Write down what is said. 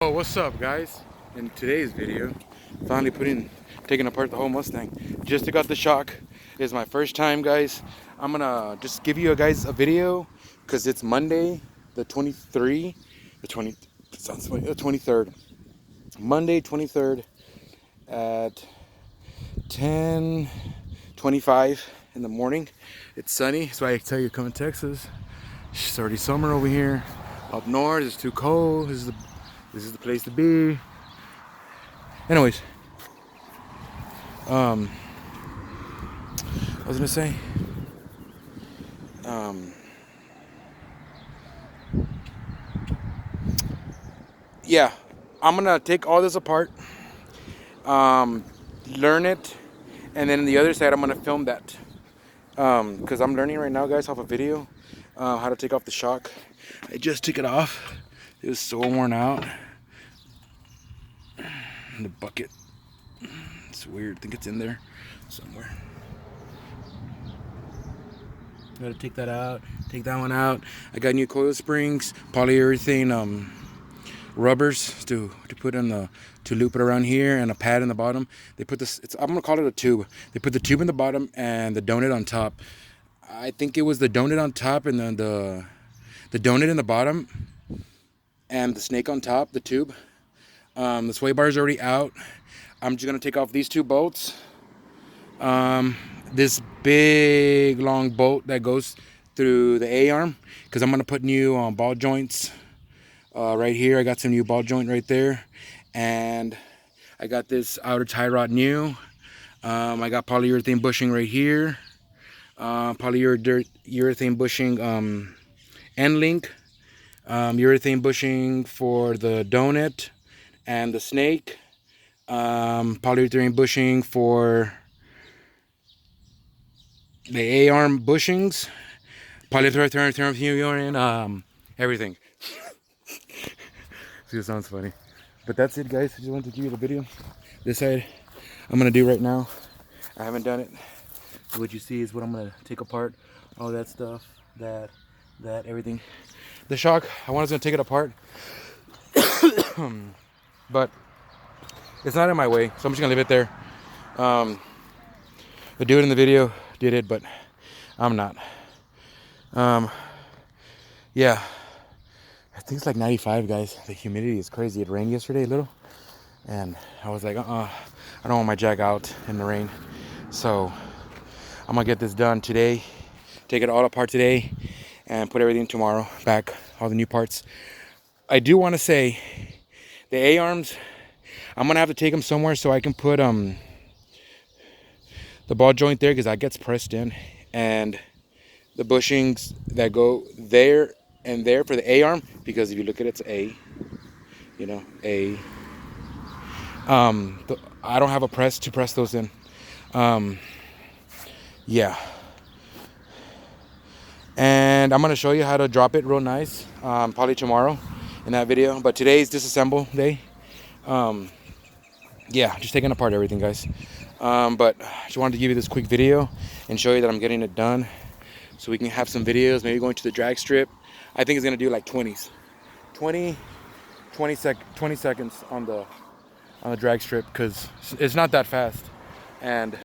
Oh, what's up, guys? In today's video, finally taking apart the whole Mustang. Just took out the shock. It's my first time, guys. I'm gonna just give you guys a video because it's Monday, the 23rd. Monday, 23rd at 10:25 in the morning. It's sunny, so I tell you, come in Texas. It's already summer over here. Up north, it's too cold. This is the place to be. Anyways, I was gonna say, yeah, I'm gonna take all this apart, learn it, and then on the other side, I'm gonna film that. Because I'm learning right now, guys, off a video, how to take off the shock. I just took it off. It was so worn out. And the bucket. It's weird. I think it's in there somewhere. Gotta take that out. Take that one out. I got new coil springs, polyurethane rubbers to put in to loop it around here, and a pad in the bottom. They put this. I'm gonna call it a tube. They put the tube in the bottom and the donut on top. I think it was the donut on top and then the donut in the bottom and the snake on top, the tube. The sway bar is already out. I'm just gonna take off these two bolts. This big long bolt that goes through the A-arm, because I'm gonna put new ball joints right here. I got some new ball joint right there, and I got this outer tie rod new. I got polyurethane bushing right here. Polyurethane bushing end link. Urethane bushing for the donut and the snake. Polyurethane bushing for the A-arm bushings. Polyurethane, everything. It sounds funny. But that's it, guys. I just wanted to give you the video. This side I'm gonna do right now. I haven't done it. What you see is what I'm gonna take apart. All that stuff, that, everything. The shock, I was gonna take it apart. But it's not in my way, so I'm just gonna leave it there. The dude in the video did it, but I'm not. Yeah, I think it's like 95, guys. The humidity is crazy. It rained yesterday a little, and I was like, I don't want my Jag out in the rain. So I'm gonna get this done today, take it all apart today, and put everything tomorrow back, all the new parts. I do want to say the A-arms, I'm gonna have to take them somewhere so I can put the ball joint there, because that gets pressed in, and the bushings that go there and there for the A-arm, because if you look at it, it's A, A. I don't have a press to press those in. Yeah. And I'm gonna show you how to drop it real nice, probably tomorrow in that video. But today's disassemble day. Yeah, just taking apart everything, guys. But I just wanted to give you this quick video and show you that I'm getting it done, so we can have some videos, maybe going to the drag strip. I think it's gonna do like 20 seconds on the drag strip, because it's not that fast. And